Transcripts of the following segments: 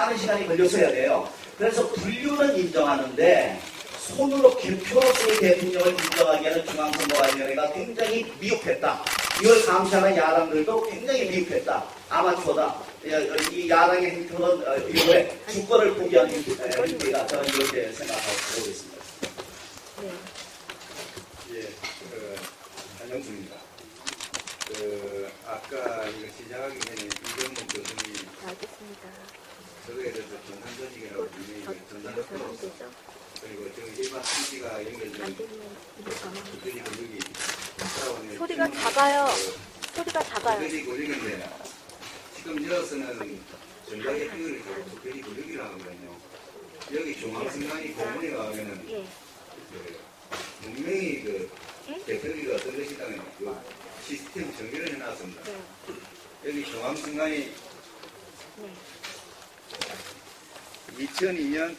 많은 시간이 걸렸어야 돼요. 그래서 분류는 인정하는데 손으로 개표로서의 대통령을 인정하기에는 중앙선거관리위원회가 굉장히 미흡했다. 이걸 감시하는 야당들도 굉장히 미흡했다. 아마추어다. 이 야당의 행태는 이후에 주권을 포기한 행태가 저는 이렇게 생각하고 있습니다. 예, 한영수입니다. 아까 이거 시작하기 전에 이정목 교수님이 알겠습니다. 저거에 대해서 전산조직이라고 분명히 전산조직 그리고 저 일반 TV가 연결되는 그들이 권력이 소리가 작아요. 소리가 작아요. 그들이 권력인데 지금 여기서는 전략의 비율을 그들이 권력이라고 하거든요. 여기 중앙선관위 공문에 가면은 분명히 대표기가 어떤 것이다는 그 시스템 정리를 해놨습니다. 여기 중앙선관위 2002년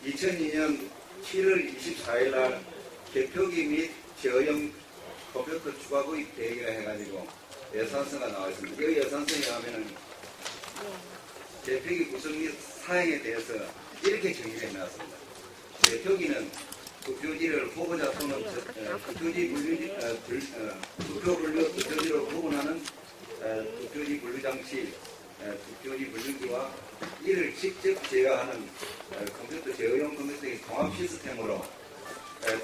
7월 24일 날 개표기 및 재허용 컴퓨터 추가 구입 계획이라 해가지고 예산서가 나와 있습니다. 여기 예산서에 가면은 개표기 구성 및 사행에 대해서 이렇게 정의를 해놨습니다. 개표기는 투표지를 후보자 또는 투표지 분류, 투표 분류, 투표지로 구분하는 투표지 분류 장치, 투표지 분류기와 이를 직접 제어하는 컴퓨터 제어용 컴퓨터의 통합 시스템으로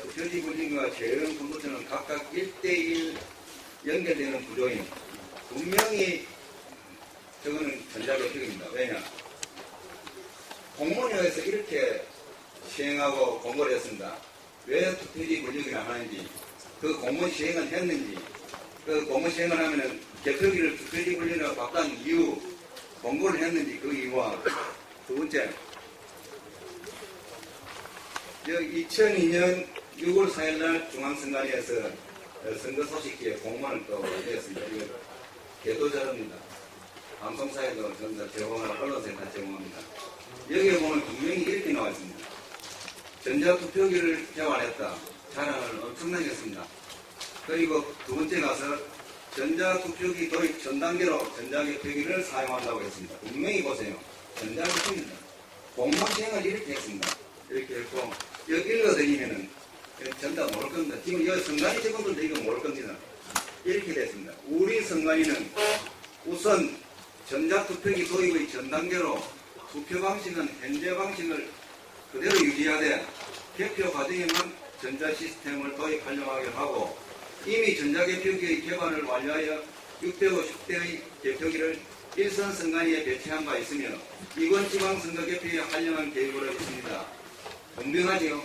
투표지 분류기와 제어용 컴퓨터는 각각 1대1 연결되는 구조인 분명히 저거는 전자개표기입니다. 왜냐? 공무원에서 이렇게 시행하고 공고를 했습니다. 왜 투표지 분류기를 하는지, 그 공무원 시행을 했는지, 그 공무원 시행을 하면은 개표기를 투표지 분류기로 바꾼 이유, 공고를 했는지 그 이유와 두 번째, 2002년 6월 4일날 중앙선관위에서 선거 소식기에 공문을 또 내었습니다. 이거 개도자료입니다. 방송사에도 전부 제공하고 언론사에 다 제공합니다. 여기에 보면 분명히 이렇게 나와 있습니다. 전자투표기를 개발했다. 자랑을 엄청나게 했습니다. 그리고 두 번째 가서 전자투표기 도입 전 단계로 전자개표기를 사용한다고 했습니다. 분명히 보세요. 전자개표기입니다. 공무원 시행을 이렇게 했습니다. 이렇게 했고 여기 읽어드리면은 전다 모를 겁니다. 지금 여기 선관위 직원들도 이거 모를 겁니다. 이렇게 됐습니다. 우리 선관위는 우선 전자투표기 도입의 전 단계로 투표 방식은 현재 방식을 그대로 유지하되 개표 과정에만 전자 시스템을 도입하려고 하고 이미 전자개표기의 개발을 완료하여 6대5, 10대의 개표기를 일선 선관위에 배치한 바 있으며 이번 지방선거 개표에 활용한 계획으로 있습니다. 분명하지요?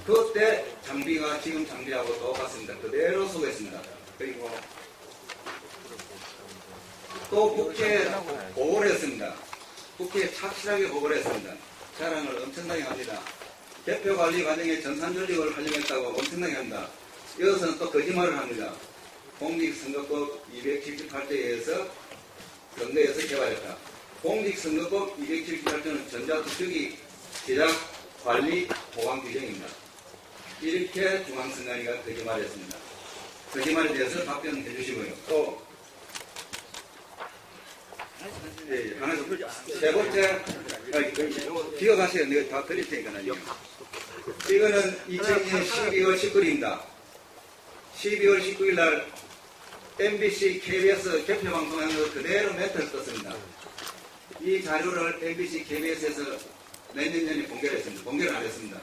그때 장비가 지금 장비하고 똑같습니다. 그대로 쓰겠습니다. 그리고 또 국회에 보고를 했습니다. 국회에 착실하게 보고를 했습니다. 자랑을 엄청나게 합니다. 개표 관리 과정에 전산 조직을 활용했다고 엄청나게 합니다. 여기서는 또 거짓말을 합니다. 공직선거법 278조에 의해서 선거에서 개발했다. 공직선거법 278조는 전자투표기 제작, 관리, 보관 규정입니다. 이렇게 중앙선관위가 거짓말했습니다. 거짓말에 대해서 답변해 주시고요. 또 하나 세 번째 기억하세요. 내가 다 드릴 테니까요. 이거는 2002년 12월 19일입니다. 12월 19일 날 MBC, KBS 개표 방송한 거 그대로 멘트를 썼습니다. 이 자료를 MBC, KBS에서 몇 년 전에 공개를 했습니다. 공개를 안 했습니다.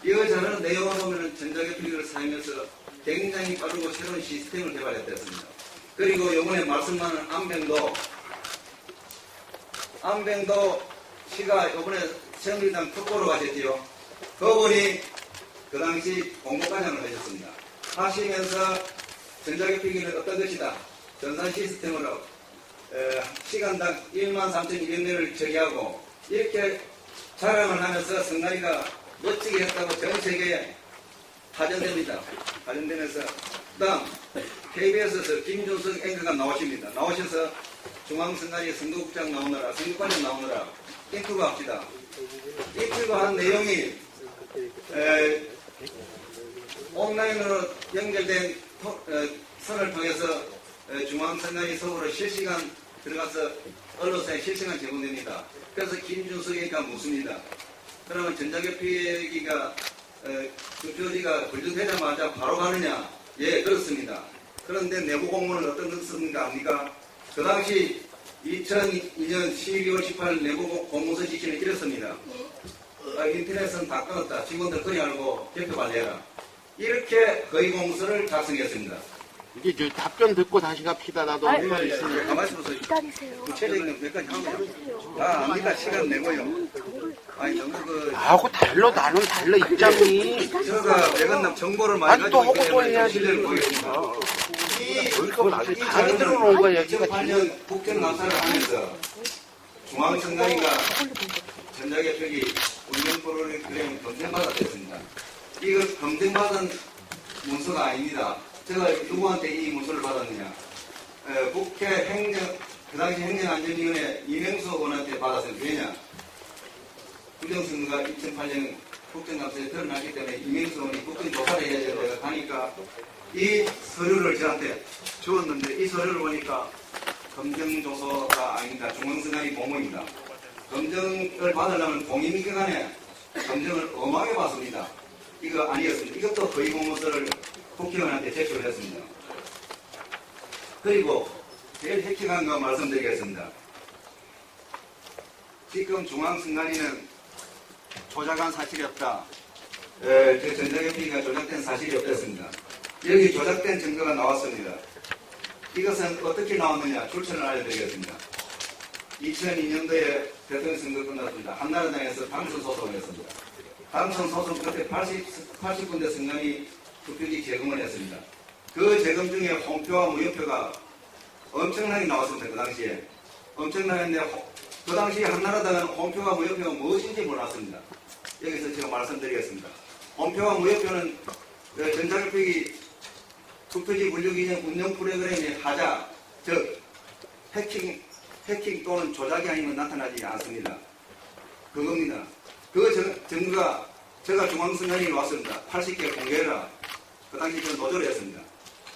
이 자료는 내용을 보면 전자개표기를 사용해서 굉장히 빠르고 새로운 시스템을 개발했습니다. 그리고 이번에 말씀하는 안병도 씨가 이번에 새누리당 특보로 가셨지요. 그분이 그 당시 공보과장을 하셨습니다. 하시면서 전자개표기는 어떤 것이다. 전산 시스템으로 시간당 13,200명을 처리하고 이렇게 자랑을 하면서 선관위가 멋지게 했다고 전 세계에 파전됩니다. 파전되면서 다음 KBS에서 김준석 앵커가 나오십니다. 나오셔서 중앙선관위 선거국장 나오느라 선거관련 나오느라 인터뷰 합시다. 인터뷰한 내용이 온라인으로 연결된 선을 통해서 중앙선관위 서울의 실시간 들어가서 언론사에 실시간 제공됩니다. 그래서 김준석이가 묻습니다. 그러면 전자개표기가 투표지가 분류되자마자 바로 가느냐? 예, 그렇습니다. 그런데 내부 공문은 어떤 것입니까? 압니까? 그 당시 2002년 12월 18일 내부 공문서 지시는 이렇습니다. 인터넷은 다 끊었다. 직원들 그리 알고 개표 관리해라. 이렇게 거의 공문서를 작성했습니다. 이게 저 답변 듣고 다시 갑시다. 나도 할 말 있으니까. 가만히 보세요. 기다리세요. 구체적인 몇 가지 하면 기다리세요. 압니다. 시간 내고요. 아니, 너무 나하고 달러, 나는 달러 입장이. 제가 외관남 정보를 많이 아니, 또 가지고 있기 하고 또 때문에 해야지. 신뢰를 보이겠습니다. 다 들어놓은 거야, 여기가. 2008년 국정감사를 하면서 중앙선관위가 전자개표기 운영 프로그램 검증받았습니다. 이거 검증받은 문서가 아닙니다. 제가 누구한테 이 문서를 받았느냐? 국회 그 당시 행정안전위원회 이명수 의원한테 받았습니다. 왜냐? 부정선거가 2008년 국정감사에 드러났기 때문에 이명수 의원이 국정조사를 해야 된다고 하니까 이 서류를 저한테 주었는데 이 서류를 보니까 검증조서가 아닙니다. 중앙선관위 공문입니다. 검증을 받으려면 공인기관에 검증을 엄하게 받습니다. 이거 아니었습니다. 이것도 거의 공문서를 국회의원한테 제출을 했습니다. 그리고 제일 핵심한 거 말씀드리겠습니다. 지금 중앙선관위는 조작한 사실이 없다. 제 전자개표기가 조작된 사실이 없었습니다. 여기 조작된 증거가 나왔습니다. 이것은 어떻게 나왔느냐 출처를 알려드리겠습니다. 2002년도에 대통령 선거 끝났습니다. 한나라당에서 당선 소송을 했습니다. 당선 소송 끝에 80군데 선관위 투표지 제공을 했습니다. 그 제공 중에 홍표와 무효표가 엄청나게 나왔습니다. 그 당시에. 엄청나는데 그 당시에 한나라당은 홍표와 무효표가 무엇인지 몰랐습니다. 여기서 제가 말씀드리겠습니다. 홍표와 무효표는 전자개표기 투표지 분류기준 운영 프로그램의 하자, 즉 해킹 또는 조작이 아니면 나타나지 않습니다. 그겁니다. 그 증거가 제가 중앙선관위에 왔습니다. 80개 공개라. 그 당시 저는 노조를 했습니다.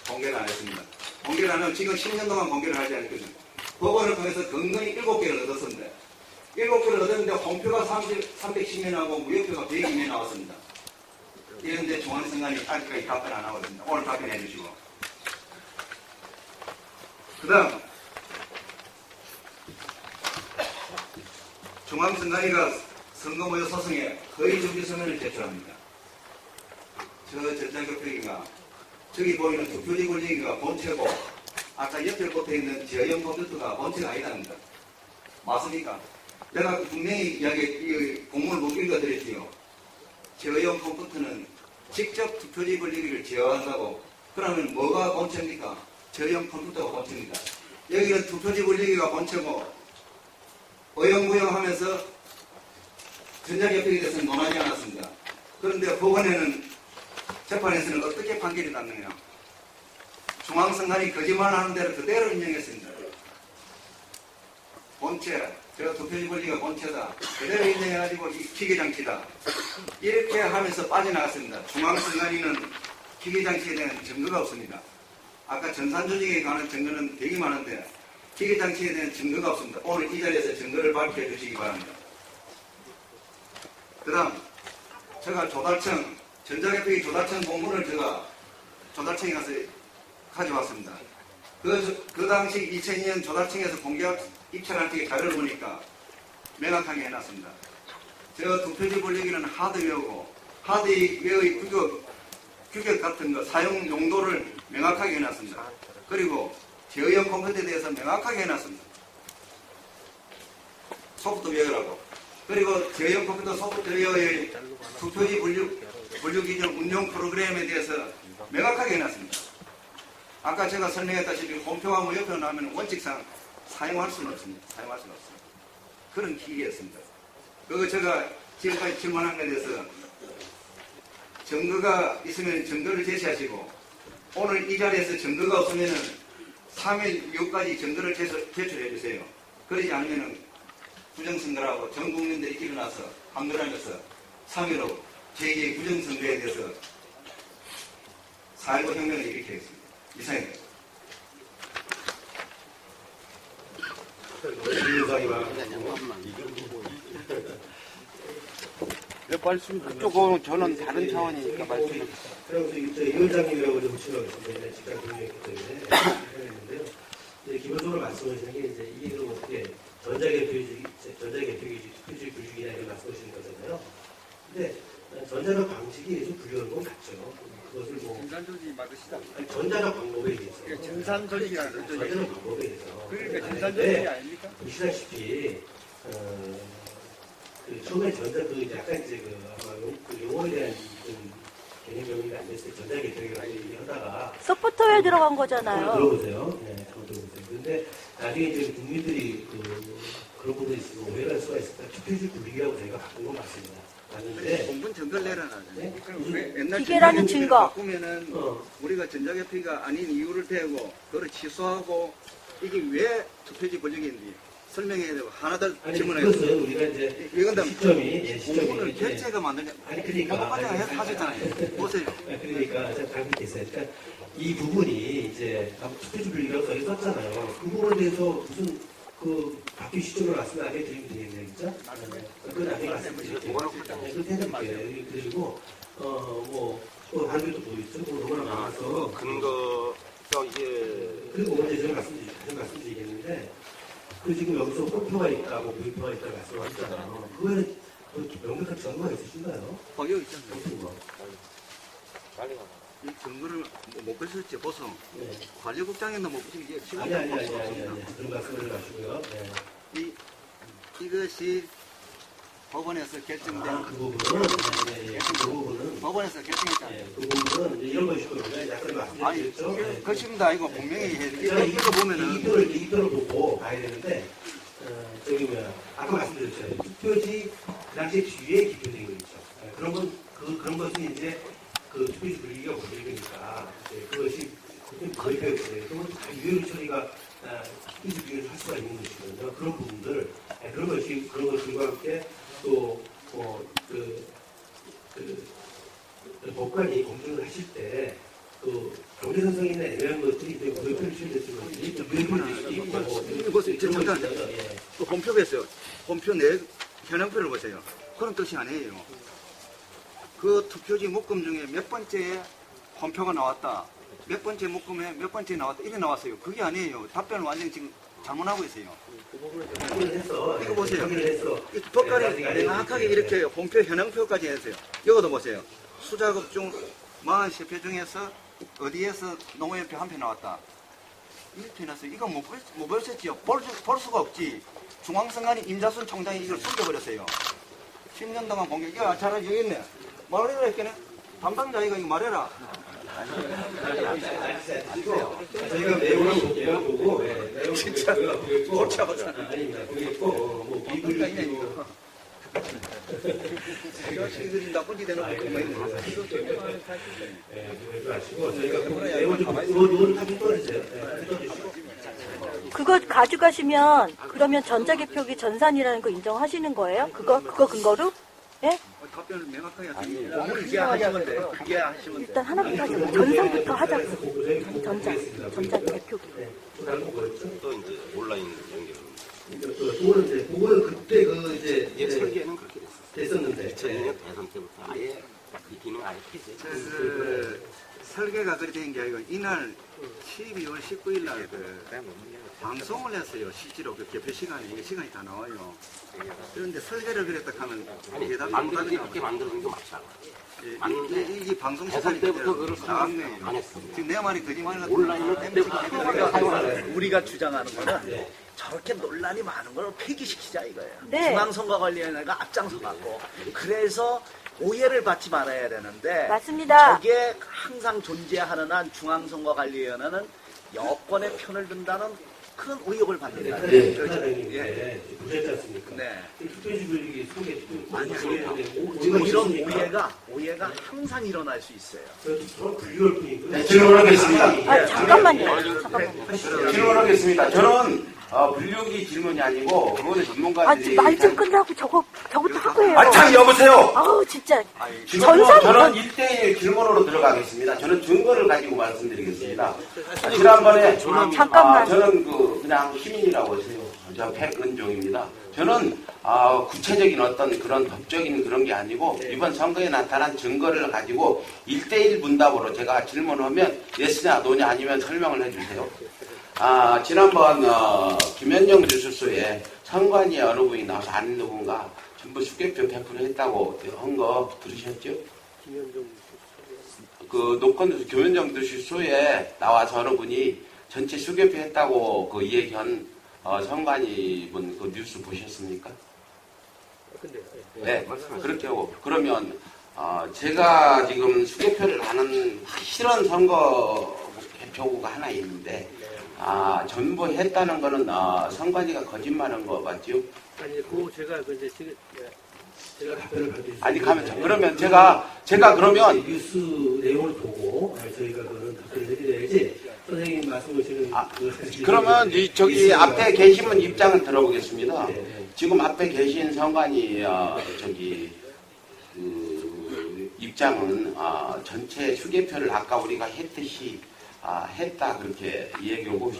공개를 안 했습니다. 공개를 안 하면 지금 10년 동안 공개를 하지 않았거든요. 법원을 통해서 근거히 7개를 얻었습니다. 7개를 얻었는데 홍표가 310명하고 무효표가 102명 나왔습니다. 이런데 중앙선관위 아직까지 답변 안 하거든요. 오늘 답변해 주시고. 그 다음 중앙선관위가 선거무효 소송에 허위준비 서면을 제출합니다. 저 전자개표기가 저기 보이는 투표지 권리기가 본체고 아까 옆에 붙어있는 제어형 컴퓨터가 본체가 아니랍니다. 맞습니까? 내가 분명히 이 공문을 못 읽어드렸지요. 제어형 컴퓨터는 직접 투표지 권리기를 제어한다고. 그러면 뭐가 본체입니까? 제어형 컴퓨터가 본체입니다. 여기는 투표지 권리기가 본체고 어영부영하면서 전자개표기에 대해서 논하지 않았습니다. 그런데 법원에는 재판에서는 어떻게 판결이 났느냐? 중앙선관위 거짓말하는 대로 그대로 인정했습니다. 본체, 제가 투표지 권리가 본체다. 그대로 인정해가지고 이 기계장치다. 이렇게 하면서 빠져나갔습니다. 중앙선관위는 기계장치에 대한 증거가 없습니다. 아까 전산조직에 관한 증거는 되게 많은데 기계장치에 대한 증거가 없습니다. 오늘 이 자리에서 증거를 발표해 주시기 바랍니다. 그 다음 제가 전자개표기 조달청 공문을 제가 조달청에 가서 가져왔습니다. 그 당시 2002년 조달청에서 공개 입찰할 때 자료를 보니까 명확하게 해놨습니다. 저 투표지 분리기는 하드웨어고 하드웨어의 규격 같은 거 사용 용도를 명확하게 해놨습니다. 그리고 제어형 컴퓨터에 대해서 명확하게 해놨습니다. 소프트웨어라고. 그리고 제어형 컴퓨터 소프트웨어의 투표지 분류기준 운용 프로그램에 대해서 명확하게 해놨습니다. 아까 제가 설명했다시피 홍표와 무효표 나오면 원칙상 사용할 수는 없습니다. 사용할 수는 없습니다. 그런 기기였습니다. 그거 제가 지금까지 질문한 것에 대해서 증거가 있으면 증거를 제시하시고 오늘 이 자리에서 증거가 없으면 3일 이후까지 증거를 제출해 주세요. 그러지 않으면 부정선거라고 전 국민들이 일어나서 항변하면서 3일 후 제2의 부정선거에 대해서 4.19 혁명을 일으키겠습니다. 이상입니다. 그쪽은 저는 다른 차원이니까 말씀을. 그래서 저희 위원장님이라고 좀 친하게 직장 동료였기 때문에 했는데요. 이제 기본적으로 말씀하시는 게 이제 이게 또 어떻게 전자개표주의 불주의나 이런 말씀하시는 거잖아요. 근데 전자적 방식이 좀 불리한 건 같죠. 그것을 뭐 증산조직이 맞으시다. 아니, 전자적 방법에 의해서 증산조직이라는 전자적 방법에 의해서 그러니까 증산조직이 아닙니까? 보시다시피 그 처음에 이제 약간 이제 아마 그 용어에 대한 좀 개념 정리가 안 됐어요. 전자개표라고 얘기하다가 소프트웨어 들어간 한번 거잖아요. 들어보세요. 네, 한번 들어보세요. 근데 나중에 이제 국민들이 그런 부분에 있어서 오해할 수가 있으니까 투표지 굴리기라고 저희가 바꾼 건 맞습니다. 맞는데 공분 증거를 내려놔. 네? 그럼 왜 옛날 기계라는 전자개표를 증거. 바꾸면은 어. 우리가 전자개표가 아닌 이유를 대고 그걸 취소하고 이게 왜 투표지 권력인지 설명해야 되고 하나 더 아니 질문해요. 그것은 우리가 이제 이건 다 시점이 공분을 결제가 만드냐? 아니 그러니까 공부과정 하셨잖아요. 보세요. 그러니까 제가 답이 있어요. 그러니까 이 부분이 이제 투표지 분리라고 저희 썼잖아요. 그 부분에 대해서 무슨 그 바뀐 시점을 말씀을 안 해드리면 되겠네요, 그죠? 그건 나중에 말씀드릴게요. 네, 그렇게 해드릴게요. 그리고 또 다른 게또 뭐 있죠? 뭐 너무나 많아서 근거, 이게. 그리고 먼저 제가 말씀드리겠는데 그 지금 여기서 홈표가 있다, 뭐 V표가 있다 말씀하셨잖아요. 그거에는 명백한 증거가 있으신가요? 여기 있잖아요. 홈표가. 이 증거를 못 보셨지 보소. 네. 관리국장에도 못 보시고 이게 지금 아니. 그런 말씀을 하시고요. 네. 이것이 법원에서 결정된 그 부분은, 그 부분은, 법원에서 결정했잖아요. 그 부분은 이제 이런 것일 겁니다. 약간 아니, 말씀드렸죠. 그것입니다. 이거 분명히 제가 이거 보면은 이 표를 보고 봐야 되는데, 아까 말씀드렸잖아요. 투표지, 그 당시에 뒤에 기표된 거 있죠. 그런 것은 이제 그 투표지 분리기가 걸리니까, 그것이 거의 배웠어요. 그러면 다 유효 처리가 투표지 분리를 할 수가 있는 것이거든요. 그런 부분들, 그런 것들과 함께 또, 법관이 검증을 하실 때, 경제선상이나 애매한 것들이 이제 무효 표시될 수가 있고, 무효 표시될 수도 있고, 보세요. 그런 잠깐. 것이 있어요. 예. 그 본표 보세요. 본표 내 현황표를 보세요. 그런 뜻이 아니에요. 그 투표지 묶음 중에 몇 번째에 본표가 나왔다. 몇 번째 묶음에 몇 번째 나왔다. 이래 나왔어요. 그게 아니에요. 답변을 완전히 지금 잘못하고 있어요. 확인을 했어. 이거 보세요. 확인을 했어. 이 법관이 명확하게 이렇게 본표 현황표까지 했어요. 이것도 보세요. 수작업 중 43표 중에서 어디에서 농어연표 한 표 나왔다. 1표 나왔어요. 이거 못 보셨지요? 볼 수가 없지. 중앙선관위 임자순 총장이 이걸 숨겨버렸어요. 10년 동안 공격. 이거 잘 여기 있네. 말해라 했겠네. 담당자이가 이거 말해라. 저희가 내용을 보고, 내용을 진짜 보겠고, 골치 아프다. 아닙니다. 보겠고, 뭐, 비불리고, 이들이 나쁜 짓 해놓고 그만 있는 거야. 그러지 마시고, 저희가 내용을 좀, 이거를 다시 떠주세요. 떠주시고. 그거 가져가시면 그러면 전자개표기 전산이라는 거 인정하시는 거예요? 그거 근거로? 예? 답변을 명확하게 하세요. 그게 하시면 돼요. 그게 하시면 돼요. 일단 하나부터 하자고. 전산부터 하자고. 전자개표기. 다른 거 뭐였죠? 또 이제 온라인 연결. 그거는 그때 이게 설계는 그렇게 됐어요. 됐었는데. 2002년 대선 때부터 아예 이 기능 아예 폐지했어요. 그 설계가 그렇게 된 게 아니고 이날 12월 19일 날 방송을 했어요. 실제로 그 개표 시간이 다 나와요. 그런데 설계를 그랬다 하면 아니, 만들기 그렇게 만드는 게 맞지 않아요. 맞는데 이 방송 대선 시간이 때부터 그걸 나간 안 거예요. 했습니다. 지금 내 말이 거짓말 같은 온라인은 그때부터 사용하는 우리가 주장하는 거는 저렇게 논란이 많은 걸 폐기시키자 이거예요. 네. 중앙선거관리위원회가 앞장서갖고 그래서 오해를 받지 말아야 되는데 맞습니다. 저게 항상 존재하는 한 중앙선거관리위원회는 여권의 편을 든다는 큰 의혹을 받는다. 네, 그렇죠? 사장님인데 예. 보셨지 않습니까? 네. 투표지 분리기 소개 지금 이런 오해가 항상 일어날 수 있어요. 저는 불리할 뿐이고요. 질문하겠습니다. 아, 잠깐만요. 질문하겠습니다. 저는 분류기 질문이 아니고 그거는 전문가들이 말 좀 끝나고 저부터 하고 해요. 참 여보세요. 아우 진짜. 저는 전산 1대1 질문으로 들어가겠습니다. 저는 증거를 가지고 말씀드리겠습니다. 지난번에 잠깐만. 저는 그냥 시민이라고 하세요. 백은종입니다. 저는 구체적인 어떤 그런 법적인 그런 게 아니고 이번 선거에 나타난 증거를 가지고 1대1 문답으로 제가 질문하면 예스냐 노냐 아니면 설명을 해주세요. 지난번 김현정 뉴스쇼에 선관위에 어느 분이 나와서 아는 누군가 전부 수개표 100% 했다고 한 거 들으셨죠? 그 녹화뉴스 김현정 뉴스쇼에 나와서 어느 분이 전체 수개표 했다고 그 얘기한 선관위 분 그 뉴스 보셨습니까? 네, 그렇게 하고 그러면 제가 지금 수개표를 하는 확실한 선거 개표구가 하나 있는데 전부 했다는 거는 선관위가 거짓말한 거 맞죠? 아니, 그거 제가 이제 지금 제가 답변을 받겠습니다. 아니 가면 그러면 제가 그러면 뉴스 내용을 보고 저희가 그거는 답변을 해드려야지 선생님 말씀하시는 그러면 저기 앞에 계신 분 입장을 들어보겠습니다. 지금 앞에 계신 선관위 그 입장은 전체 수개표를 아까 우리가 했듯이 했다 그렇게 얘기하고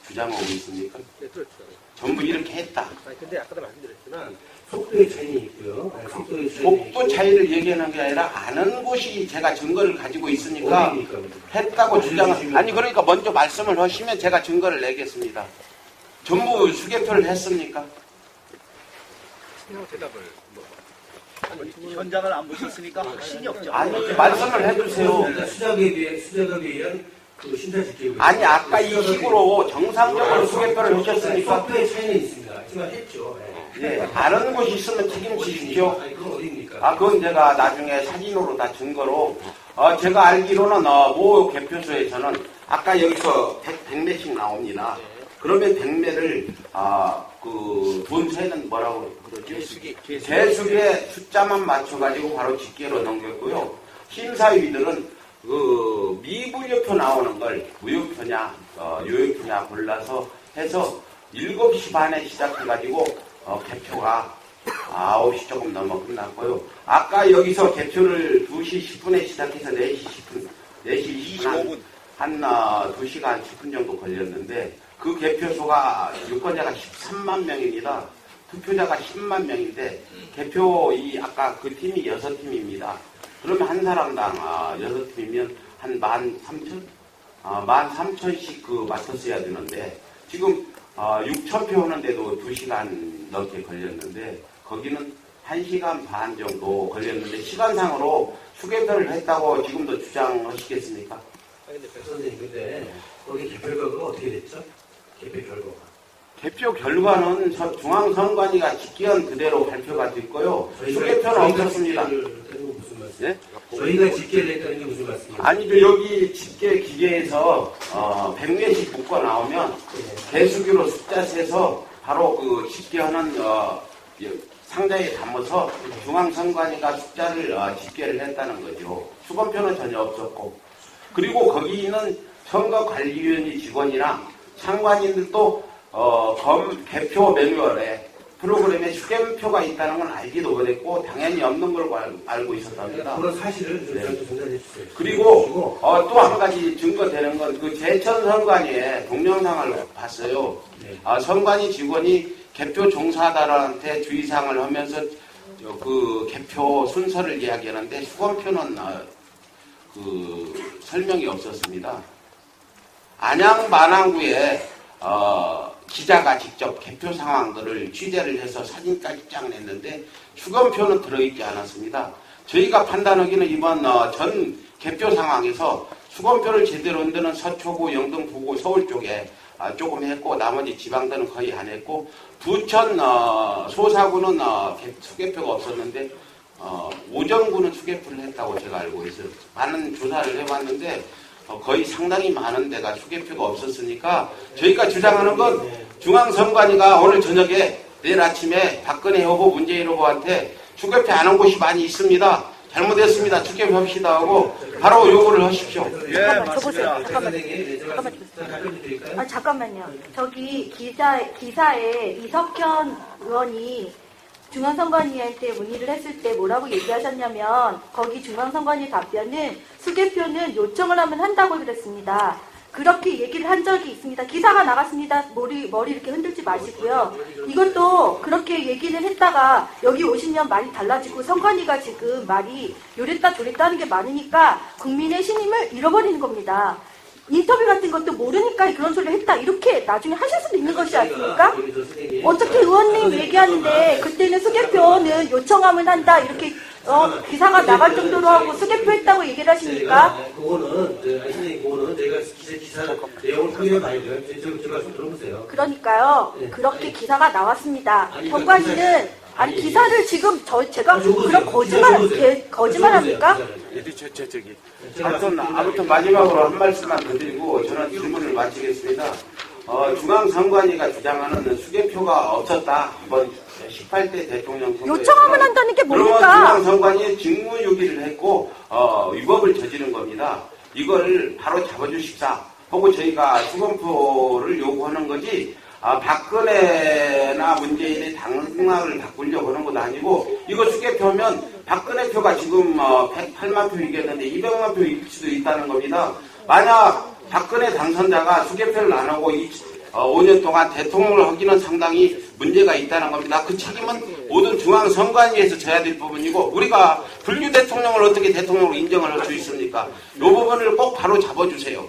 주장하고 있습니까? 네, 그렇죠. 전부 이렇게 했다. 근데 아까도 말씀드렸지만 속도의 차이는 있고요. 속도 차이를 얘기하는 게 아니라 아는 곳이 제가 증거를 가지고 있으니까 했다고 주장을 아니 그러니까 먼저 말씀을 하시면 제가 증거를 내겠습니다. 전부 수개표를 했습니까? 현장을 안 보셨으니까 확신이 없죠. 아니 말씀을 해주세요. 수작업에 의한 그 심사 집계. 아니 아까 이 식으로 정상적으로 수개표를 하셨으니까 속도의 차이는 있습니다. 하지만 했죠. 예, 아는 곳이 있으면 책임지십시오. 그건 어디입니까? 그건 제가 나중에 사진으로 다 증거로 제가 알기로는 모 개표소에서는 아까 여기서 100매씩 나옵니다. 그러면 100매를 그 본사에는 뭐라고 그러죠? 개수의 숫자만 맞춰가지고 바로 집계로 넘겼고요. 심사위들은 그 미분류표 나오는 걸 무효표냐 유효표냐 골라서 해서 7시 반에 시작해가지고 개표가 9시 조금 넘어 끝났고요. 아까 여기서 개표를 2시 10분에 시작해서 4시 10분, 4시 25분 한 2시간 10분 정도 걸렸는데 그 개표소가 유권자가 13만 명입니다. 투표자가 10만 명인데 개표 아까 그 팀이 6팀입니다. 그러면 한 사람당 6팀이면 한 13,000? 13,000씩 그 맡았어야 되는데 지금 6,000표 하는데도 2시간 넘게 걸렸는데 거기는 1시간 반 정도 걸렸는데 시간상으로 수개표를 했다고 지금도 주장하시겠습니까? 근데 백 선생님 근데 거기 개표 결과가 어떻게 됐죠? 개표 결과가. 개표 결과는 중앙선관위가 집계한 그대로 발표가 됐고요. 수개표는 없었습니다. 무슨 말씀? 예? 저희가 집계를 했다는 게 무슨 말씀이에요? 아니죠. 여기 집계 기계에서 100매씩 묶어 나오면 개수기로 숫자 세서 바로 그 집계하는 상자에 담아서 중앙선관위가 숫자를 집계를 했다는 거죠. 수검표는 전혀 없었고 그리고 거기는 선거관리위원회 직원이랑 상관인들도 개표 매뉴얼에 프로그램에 수개표가 있다는 건 알기도 못했고 당연히 없는 걸 알고 있었답니다. 그런 사실을 저희한테 전달해 주세요. 그리고 또 한 가지 증거되는 건 그 제천 선관위의 동영상을 봤어요. 선관위 직원이 개표 종사자들한테 주의사항을 하면서 그 개표 순서를 이야기하는데 수검표는 그 설명이 없었습니다. 안양 만안구에 기자가 직접 개표 상황들을 취재를 해서 사진까지 찍어냈는데 수검표는 들어있지 않았습니다. 저희가 판단하기는 이번 전 개표 상황에서 수검표를 제대로 한 데는 서초구, 영등, 부구, 서울 쪽에 조금 했고 나머지 지방들은 거의 안 했고 부천 소사구는 수개표가 없었는데 오정구는 수개표를 했다고 제가 알고 있어요. 많은 조사를 해봤는데 거의 상당히 많은 데가 수개표가 없었으니까 저희가 주장하는 건 중앙선관위가 오늘 저녁에 내일 아침에 박근혜 후보, 문재인 후보한테 수개표 안 한 곳이 많이 있습니다. 잘못했습니다. 수개표 합시다 하고 바로 요구를 하십시오. 잠깐만 줘보세요. 잠깐만요. 저기 기사에 이석현 의원이 중앙선관위한테 문의를 했을 때 뭐라고 얘기하셨냐면 거기 중앙선관위 답변은 수개표는 요청을 하면 한다고 그랬습니다. 그렇게 얘기를 한 적이 있습니다. 기사가 나갔습니다. 머리 이렇게 흔들지 마시고요. 이것도 그렇게 얘기를 했다가 여기 오시면 말이 달라지고 성관이가 지금 말이 요랬다 저랬다 하는 게 많으니까 국민의 신임을 잃어버리는 겁니다. 인터뷰 같은 것도 모르니까 그런 소리를 했다 이렇게 나중에 하실 수도 있는 것이 아닙니까? 어차피 의원님 얘기하는데 그때는 수개표는 요청하면 한다 이렇게 기사가 나갈 정도로 하고 수개표 했다고 얘기를 하십니까? 그거는 선생님 그거는 저희가 기사 내용을 확인해 봐야 돼요. 제가 좀 들어보세요. 그러니까요. 네. 그렇게 기사가 나왔습니다. 아니, 정관이는 아니, 기사를 지금 제가 적어보세요. 그런 거짓말합니까? 아무튼 마지막으로 한 말씀만 더 드리고 저는 질문을 마치겠습니다. 중앙선관위가 주장하는 수개표가 없었다. 이번 18대 대통령 선거에 요청하면 한다는 게 그러면 뭡니까? 중앙선관위에 직무유기를 했고 위법을 저지른 겁니다. 이걸 바로 잡아주십사 하고 저희가 수검표를 요구하는 거지 박근혜나 문재인의 당락을 바꾸려고 하는 것도 아니고 이거 수개표면 박근혜 표가 지금 108만 표 이겼는데 200만 표 이길 수도 있다는 겁니다. 만약 박근혜 당선자가 수개표를 안 하고 5년 동안 대통령을 하기는 상당히 문제가 있다는 겁니다. 그 책임은 모든 중앙선관위에서 져야 될 부분이고 우리가 분류 대통령을 어떻게 대통령으로 인정을 할 수 있습니까? 이 부분을 꼭 바로 잡아주세요.